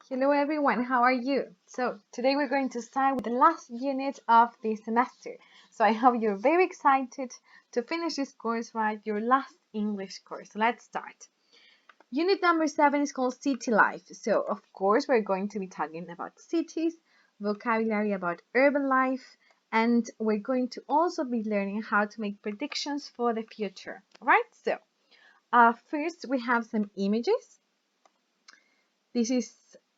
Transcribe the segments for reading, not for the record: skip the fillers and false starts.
Hello everyone, how are you? So today we're going to start with the last unit of the semester. So I hope you're very excited to finish this course, right? Your last English course. So let's start. Unit number 7 is called City Life. So of course we're going to be talking about cities, vocabulary about urban life, and we're going to also be learning how to make predictions for the future. Alright, so first we have some images. This is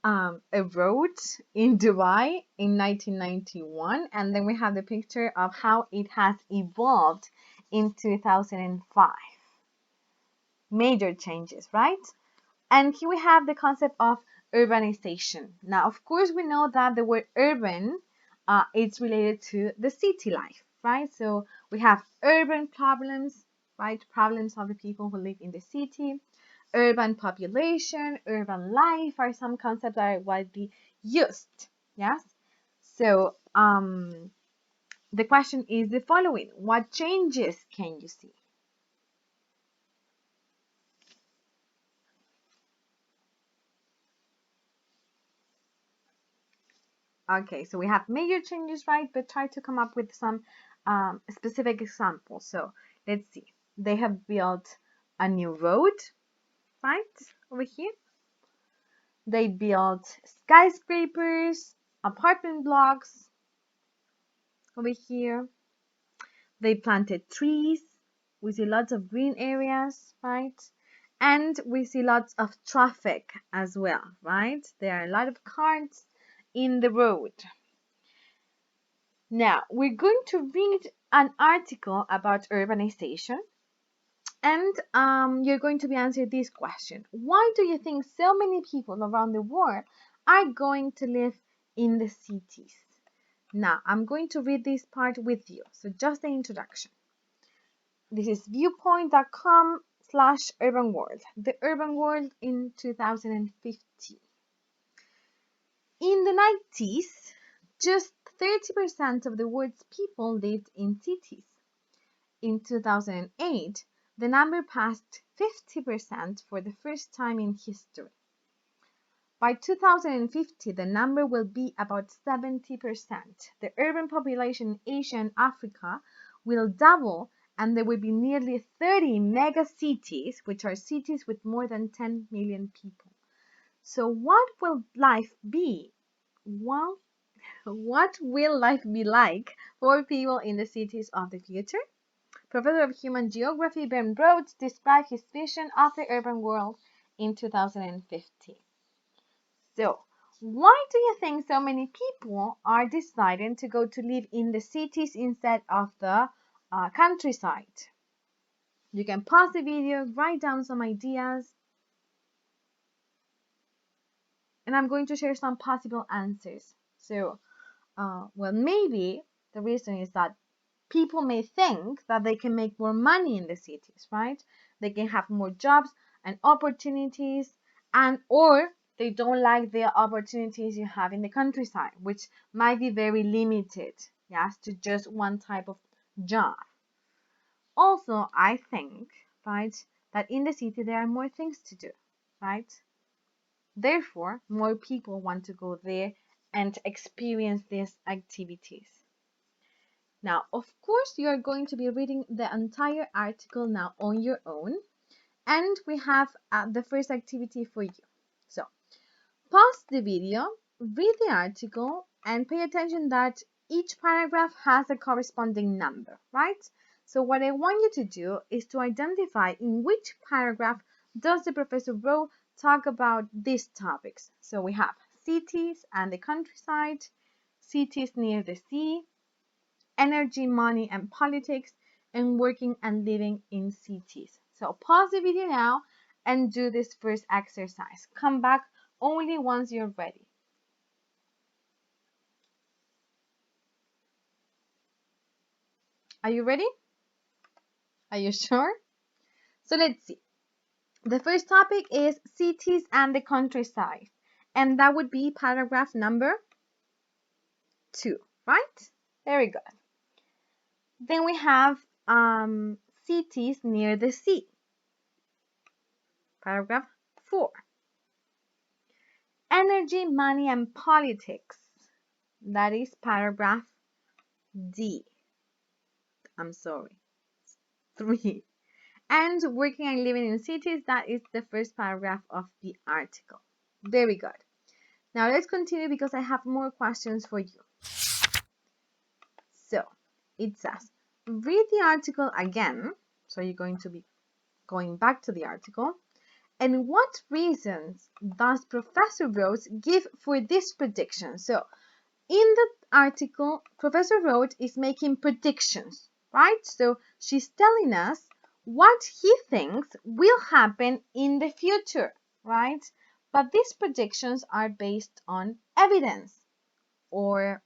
a road in Dubai in 1991, and then we have the picture of how it has evolved in 2005. Major changes, right? And here we have the concept of urbanization. Now, of course, we know that the word urban is related to the city life, right? So we have urban problems, right? Problems of the people who live in the city. Urban population, urban life are some concepts that are widely used. Yes. So the question is the following: what changes can you see? Okay, so we have major changes, right? But try to come up with some specific examples. So let's see. They have built a new road, right? Over here. They built skyscrapers, apartment blocks over here. They planted trees. We see lots of green areas, right? And we see lots of traffic as well, right? There are a lot of cars in the road. Now, we're going to read an article about urbanization, and you're going to be answering this question. Why do you think so many people around the world are going to live in the cities? Now, I'm going to read this part with you. So just the introduction. This is viewpoint.com/urban world, the urban world in 2015. In the 90s, just 30% of the world's people lived in cities. In 2008, the number passed 50% for the first time in history. By 2050, the number will be about 70%. The urban population in Asia and Africa will double, and there will be nearly 30 mega cities, which are cities with more than 10 million people. So what will life be? Well, what will life be like for people in the cities of the future? Professor of Human Geography Ben Rhodes described his vision of the urban world in 2015. So, why do you think so many people are deciding to go to live in the cities instead of the countryside? You can pause the video, write down some ideas, and I'm going to share some possible answers. So, well, maybe the reason is that people may think that they can make more money in the cities, right? They can have more jobs and opportunities, and or they don't like the opportunities you have in the countryside, which might be very limited, yes, to just one type of job. Also, I think, right, that in the city there are more things to do, right? Therefore, more people want to go there and experience these activities. Now, of course, you are going to be reading the entire article now on your own, and we have the first activity for you. So, pause the video, read the article, and pay attention that each paragraph has a corresponding number, right? So, what I want you to do is to identify in which paragraph does the professor Rowe talk about these topics. So, we have cities and the countryside, cities near the sea, energy, money, and politics, and working and living in cities. So pause the video now and do this first exercise. Come back only once you're ready. Are you ready? Are you sure? So let's see. The first topic is cities and the countryside, and that would be paragraph number 2, right? Very good. Then we have cities near the sea, paragraph 4. energy, money, and politics. That is paragraph D. I'm sorry. 3. And working and living in cities, that is the first paragraph of the article. Very good. Now let's continue because I have more questions for you. So it says, read the article again. So you're going to be going back to the article. And what reasons does Professor Rhodes give for this prediction? So in the article, Professor Rhodes is making predictions, right? So she's telling us what he thinks will happen in the future, right? But these predictions are based on evidence or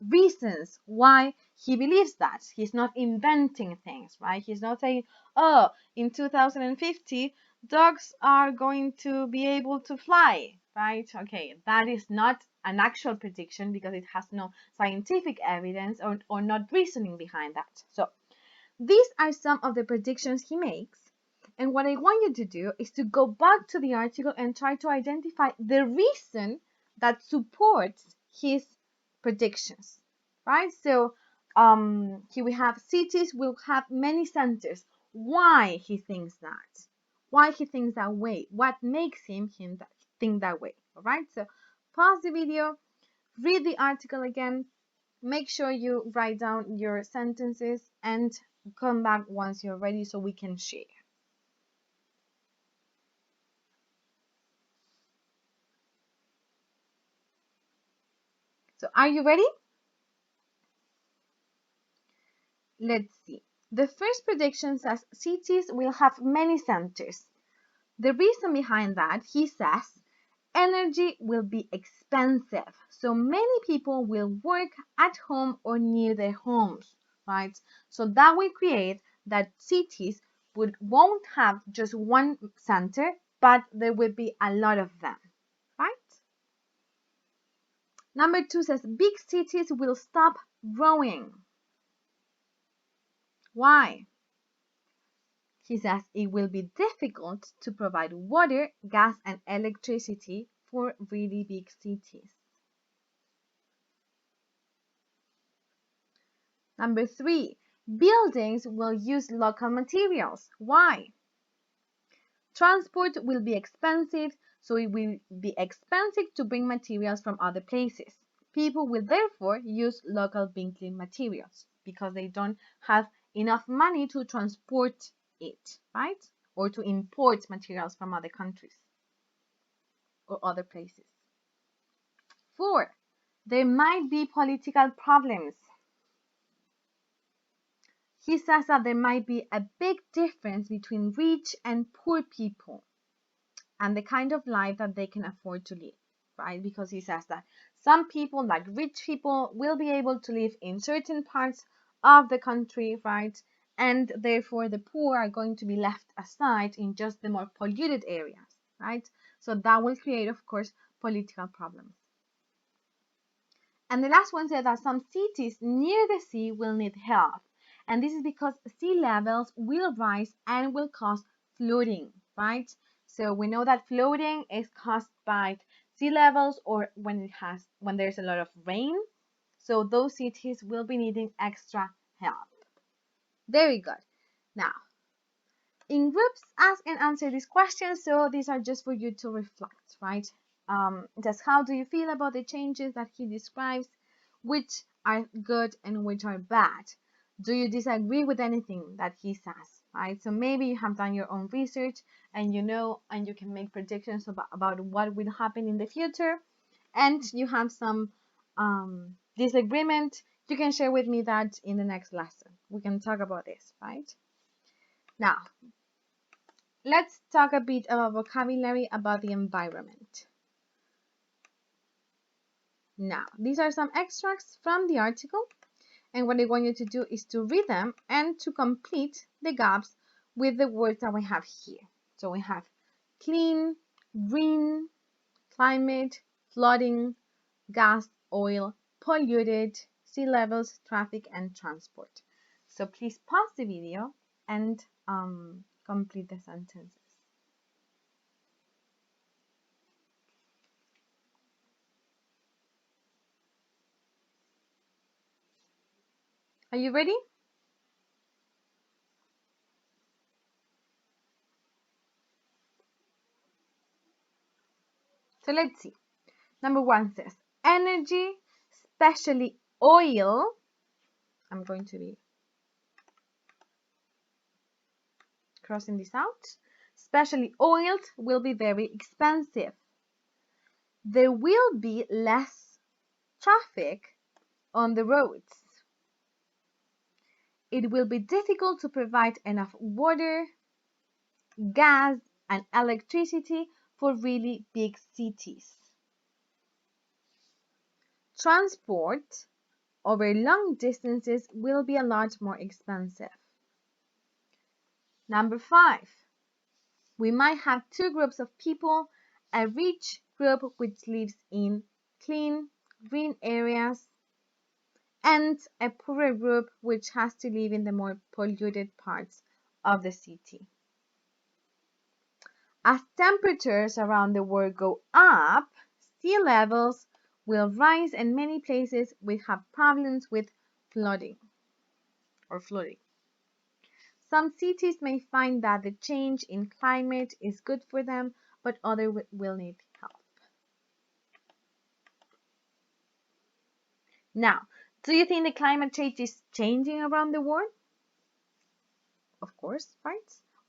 reasons why he believes that. He's not inventing things, right? He's not saying, oh, in 2050, dogs are going to be able to fly, right? Okay, that is not an actual prediction because it has no scientific evidence or not reasoning behind that. So these are some of the predictions he makes. And what I want you to do is to go back to the article and try to identify the reason that supports his predictions, right? So here we have cities will have many centers. Why he thinks that? Why he thinks that way? What makes him think that way? All right. So pause the video, read the article again. Make sure you write down your sentences and come back once you're ready so we can share. So are you ready? Let's see. The first prediction says cities will have many centers. The reason behind that, he says, energy will be expensive. So many people will work at home or near their homes, right? So that will create that cities won't have just one center, but there will be a lot of them, right? Number 2 says big cities will stop growing. Why? He says it will be difficult to provide water, gas, and electricity for really big cities. Number 3, buildings will use local materials. Why? Transport will be expensive, so it will be expensive to bring materials from other places. People will therefore use local building materials because they don't have enough money to transport it, right? Or to import materials from other countries or other places. 4, there might be political problems. He says that there might be a big difference between rich and poor people and the kind of life that they can afford to live, right? Because he says that some people, like rich people, will be able to live in certain parts of the country, right? And therefore the poor are going to be left aside in just the more polluted areas, right? So that will create, of course, political problems. And the last one said that some cities near the sea will need help. And this is because sea levels will rise and will cause flooding, right? So we know that flooding is caused by sea levels or when there's a lot of rain. So those cities will be needing extra help. Very good. Now, in groups, ask and answer these questions. So these are just for you to reflect, right? Just how do you feel about the changes that he describes? Which are good and which are bad? Do you disagree with anything that he says, right? So maybe you have done your own research and you know and you can make predictions about what will happen in the future, and you have some disagreement. You can share with me that in the next lesson. We can talk about this, right? Now, let's talk a bit about vocabulary about the environment. Now, these are some extracts from the article, and what I want you to do is to read them and to complete the gaps with the words that we have here. So we have clean, green, climate, flooding, gas, oil, polluted, sea levels, traffic, and transport. So please pause the video and complete the sentences. Are you ready? So let's see. Number 1 says energy, especially oil. I'm going to be crossing this out. Especially oils will be very expensive. There will be less traffic on the roads. It will be difficult to provide enough water, gas, and electricity for really big cities. Transport over long distances will be a lot more expensive. Number 5, we might have two groups of people, a rich group which lives in clean, green areas, and a poorer group which has to live in the more polluted parts of the city. As temperatures around the world go up, sea levels will rise and many places will have problems with flooding or flooding. Some cities may find that the change in climate is good for them, but others will need help. Now, do you think the climate change is changing around the world? Of course, right?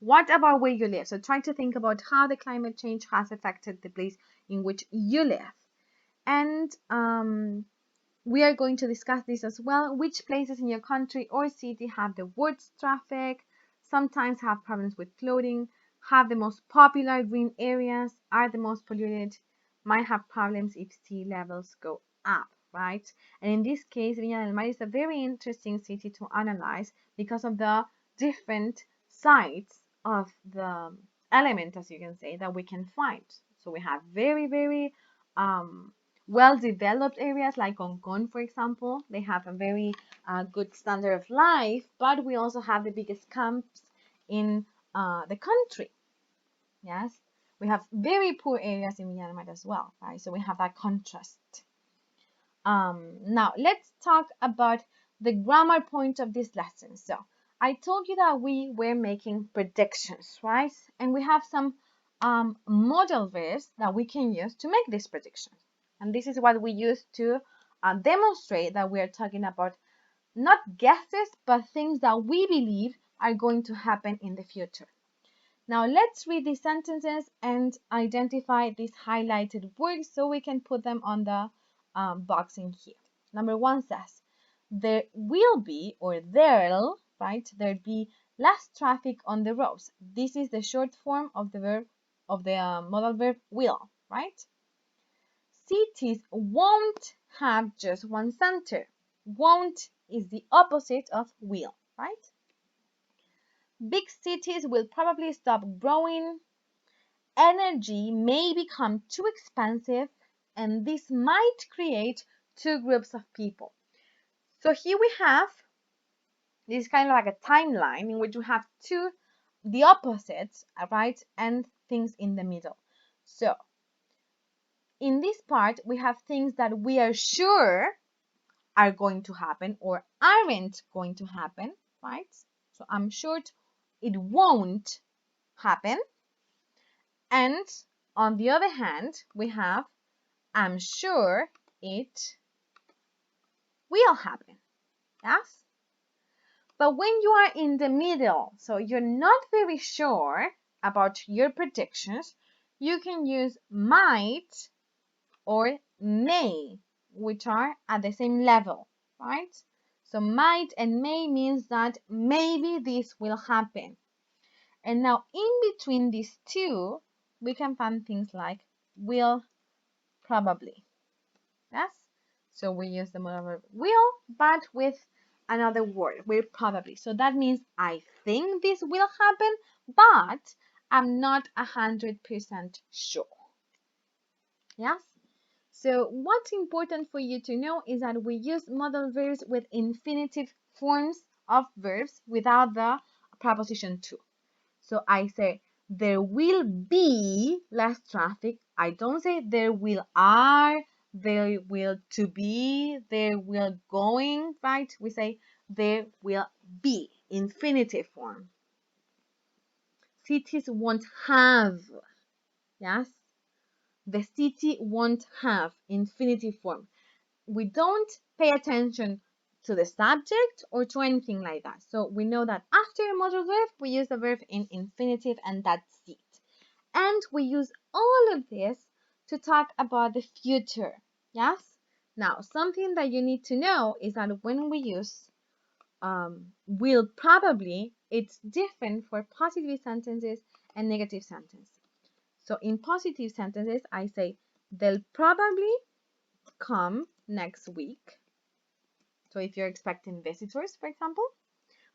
What about where you live? So try to think about how the climate change has affected the place in which you live. And we are going to discuss this as well. Which places in your country or city have the worst traffic, sometimes have problems with flooding, have the most popular green areas, are the most polluted, might have problems if sea levels go up, right? And in this case, Viña del Mar is a very interesting city to analyze because of the different sides of the element, as you can say, that we can find. So we have very um, well-developed areas like Hong Kong, for example. They have a very good standard of life, but we also have the biggest camps in the country. Yes, we have very poor areas in Myanmar as well, right? So we have that contrast. Now let's talk about the grammar point of this lesson. So I told you that we were making predictions, right? And we have some modal verbs that we can use to make these predictions. And this is what we use to demonstrate that we are talking about not guesses, but things that we believe are going to happen in the future. Now let's read these sentences and identify these highlighted words so we can put them on the box in here. Number 1 says, there will be, or there'll, right? There'll be less traffic on the roads. This is the short form of the verb, of the modal verb will, right? Cities won't have just one center. Won't is the opposite of will, right? Big cities will probably stop growing. Energy may become too expensive, and this might create two groups of people. So here we have this kind of like a timeline in which we have the opposites, right, and things in the middle. So in this part, we have things that we are sure are going to happen or aren't going to happen, right? So I'm sure it won't happen. And on the other hand, we have I'm sure it will happen. Yes? But when you are in the middle, so you're not very sure about your predictions, you can use might or may, which are at the same level, right? So might and may means that maybe this will happen. And now in between these two, we can find things like will, probably. Yes? So we use the modal verb will, but with another word, will probably. So that means I think this will happen, but I'm not 100% sure. Yes? So what's important for you to know is that we use modal verbs with infinitive forms of verbs without the preposition to. So I say there will be less traffic. I don't say there will are, there will to be, there will going, right? We say there will be, infinitive form. Cities won't have, yes? The city won't have, infinitive form. We don't pay attention to the subject or to anything like that. So we know that after a modal verb, we use the verb in infinitive, and that's it. And we use all of this to talk about the future. Yes? Now, something that you need to know is that when we use will probably, it's different for positive sentences and negative sentences. So in positive sentences, I say, they'll probably come next week. So if you're expecting visitors, for example.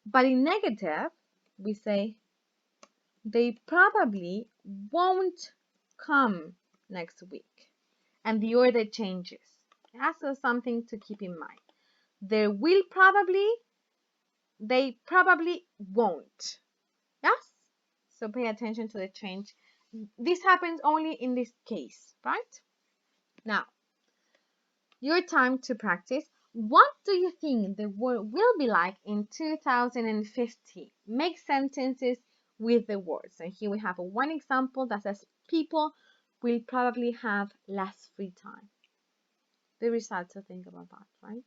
But in negative, we say, they probably won't come next week. And the order changes. That's something to keep in mind. There will probably, they probably won't. Yes? So pay attention to the change. This happens only in this case, right? Now, your time to practice. What do you think the world will be like in 2050? Make sentences with the words. And here we have one example that says people will probably have less free time. Very sad to think about that, right?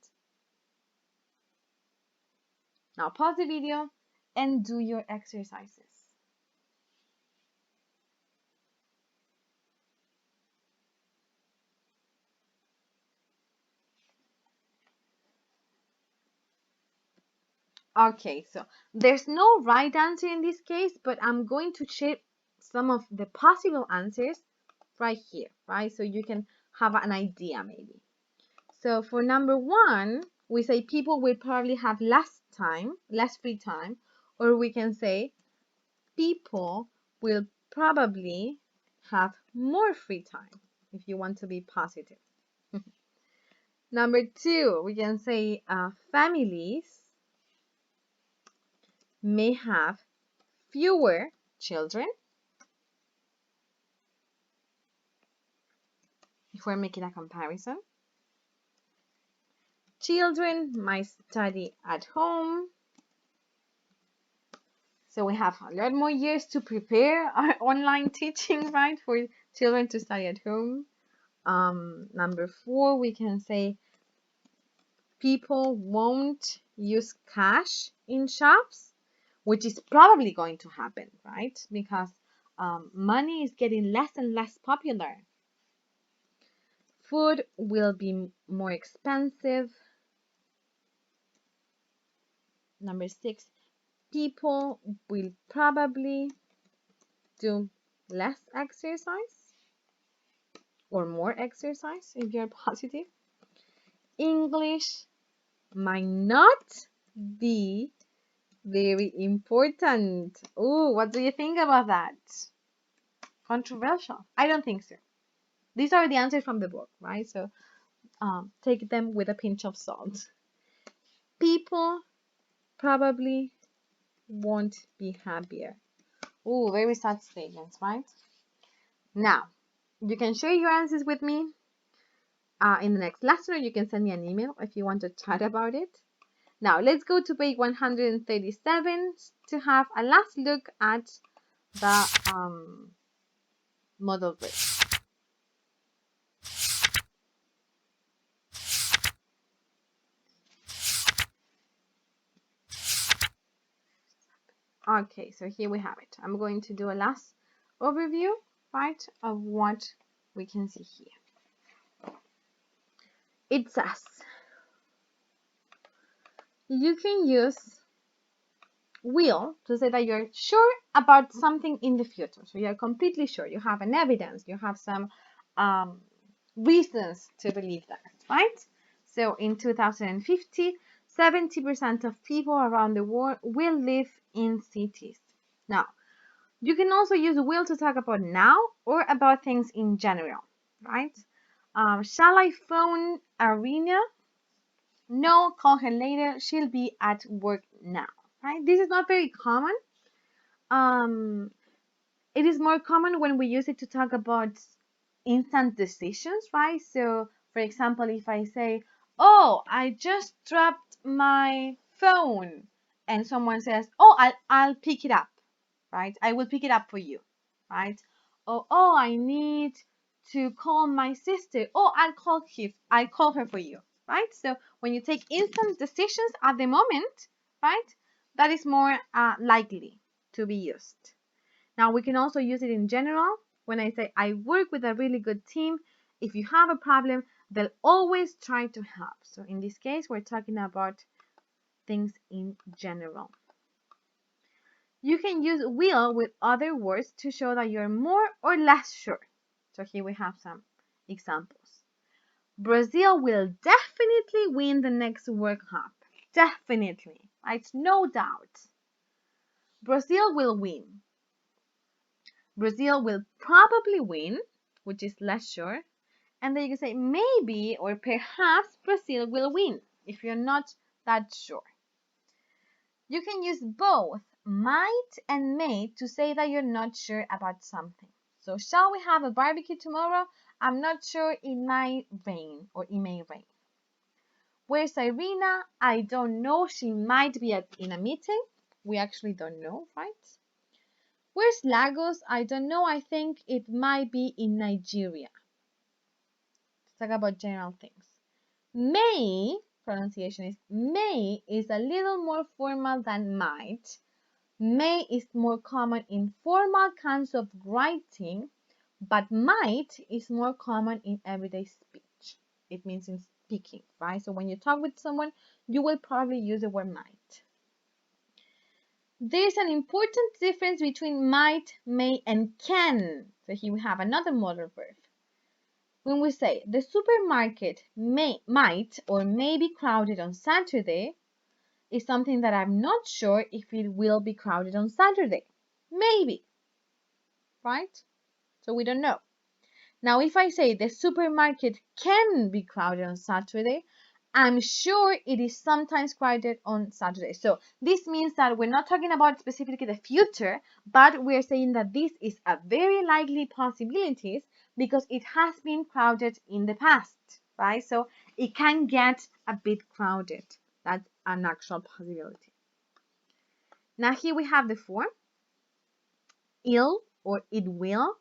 Now pause the video and do your exercises. Okay, so there's no right answer in this case, but I'm going to share some of the possible answers right here, right? So you can have an idea maybe. So for number one, we say people will probably have less time, less free time, or we can say people will probably have more free time if you want to be positive. Number two, we can say families may have fewer children. If we're making a comparison, children might study at home. So we have a lot more years to prepare our online teaching, right, for children to study at home. Number four, we can say people won't use cash in shops, which is probably going to happen, right? Because money is getting less and less popular. Food will be more expensive. Number six, people will probably do less exercise or more exercise if you're positive. English might not be very important. Oh, what do you think about that? Controversial? I don't think so. These are the answers from the book, right? So take them with a pinch of salt. People probably won't be happier. Oh, very sad statements, right? Now, you can share your answers with me in the next lesson, or you can send me an email if you want to chat about it. Now, let's go to page 137 to have a last look at the model verb. Okay, so here we have it. I'm going to do a last overview, right, of what we can see here. It says you can use will to say that you're sure about something in the future. So you're completely sure. You have an evidence. You have some reasons to believe that, right? So in 2050, 70% of people around the world will live in cities. Now, you can also use will to talk about now or about things in general, right? Shall I phone Arena? No, call her later. She'll be at work now, right? This is not very common. It is more common when we use it to talk about instant decisions, right? So, for example, if I say, oh, I just dropped my phone and someone says, oh, I'll pick it up, right? I will pick it up for you, right? Oh, I need to call my sister. Oh, I'll call her for you, right? So when you take instant decisions at the moment, right, that is more likely to be used. Now we can also use it in general. When I say I work with a really good team, if you have a problem, they'll always try to help. So in this case, we're talking about things in general. You can use will with other words to show that you're more or less sure. So here we have some examples. Brazil will definitely win the next World Cup. Definitely. It's no doubt. Brazil will win. Brazil will probably win, which is less sure. And then you can say maybe or perhaps Brazil will win if you're not that sure. You can use both might and may to say that you're not sure about something. So, shall we have a barbecue tomorrow? I'm not sure, it might rain or it may rain. Where's Irina? I don't know. She might be in a meeting. We actually don't know, right? Where's Lagos? I don't know. I think it might be in Nigeria. Let's talk about general things. May, pronunciation is may, is a little more formal than might. May is more common in formal kinds of writing, but might is more common in everyday speech. It means in speaking, right? So when you talk with someone, you will probably use the word might. There's an important difference between might, may, and can. So here we have another modal verb. When we say the supermarket might or may be crowded on Saturday, is something that I'm not sure if it will be crowded on Saturday. Maybe, right? So we don't know. Now, if I say the supermarket can be crowded on Saturday, I'm sure it is sometimes crowded on Saturday. So this means that we're not talking about specifically the future, but we're saying that this is a very likely possibility because it has been crowded in the past, right? So it can get a bit crowded. That's an actual possibility. Now here we have the form. Ill or it will,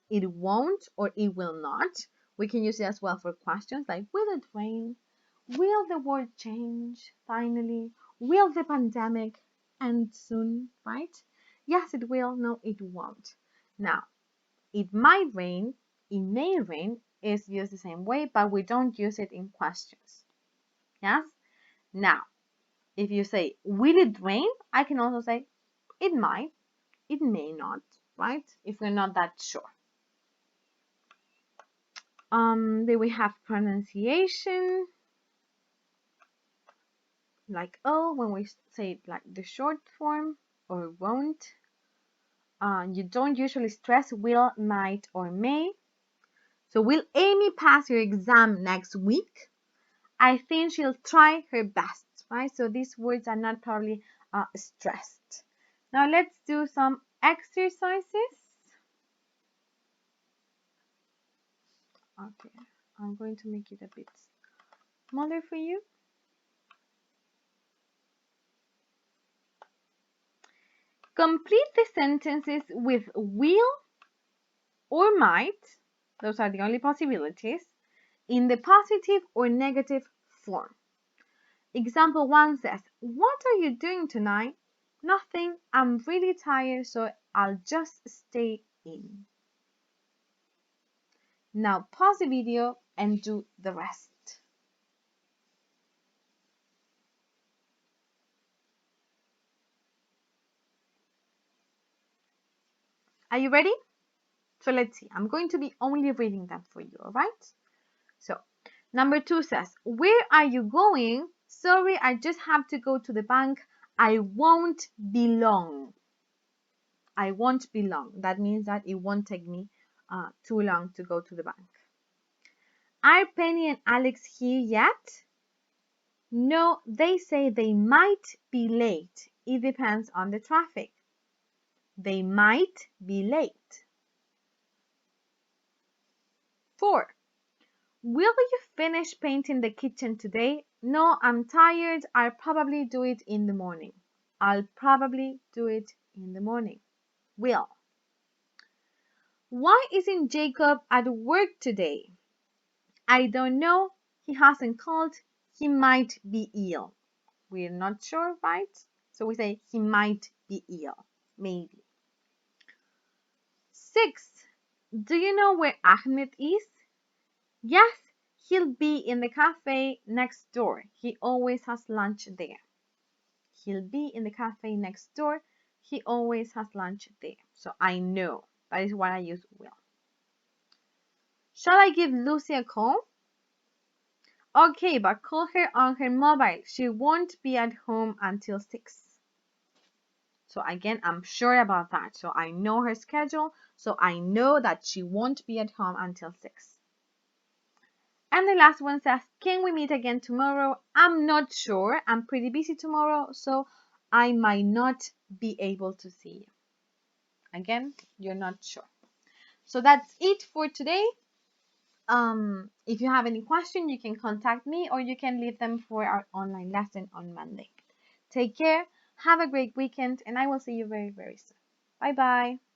it won't or it will not. We can use it as well for questions like will it rain? Will the world change finally? Will the pandemic end soon, right? Yes, it will. No, it won't. Now, it might rain, it may rain is used the same way, but we don't use it in questions. Yes? Now, if you say, will it rain? I can also say, it might, it may not, right? If we're not that sure. Then we have pronunciation, like oh, when we say it like the short form, or won't. You don't usually stress will, might, or may. So will Amy pass her exam next week? I think she'll try her best, right? So these words are not probably stressed. Now let's do some exercises. Okay, I'm going to make it a bit smaller for you. Complete the sentences with will or might, those are the only possibilities, in the positive or negative form. Example 1 says, what are you doing tonight? Nothing, I'm really tired, so I'll just stay in. Now pause the video and do the rest. Are you ready? So let's see. I'm going to be only reading them for you, all right? So number 2 says, where are you going? Sorry, I just have to go to the bank. I won't be long. I won't be long. That means that it won't take me too long to go to the bank. Are Penny and Alex here yet? No, they say they might be late. It depends on the traffic. They might be late. 4. Will you finish painting the kitchen today? No, I'm tired. I'll probably do it in the morning. I'll probably do it in the morning. Will. Why isn't Jacob at work today? I don't know. He hasn't called. He might be ill. We're not sure, right? So we say he might be ill. Maybe. 6. Do you know where Ahmed is? Yes, he'll be in the cafe next door. He always has lunch there. He'll be in the cafe next door. He always has lunch there. So I know. That is why I use will. Shall I give Lucy a call? Okay, but call her on her mobile. She won't be at home until 6. So again, I'm sure about that. So I know her schedule. So I know that she won't be at home until 6. And the last one says, can we meet again tomorrow? I'm not sure. I'm pretty busy tomorrow, so I might not be able to see you. Again, you're not sure. So that's it for today. If you have any question, you can contact me or you can leave them for our online lesson on Monday. Take care. Have a great weekend, and I will see you very, very soon. Bye bye.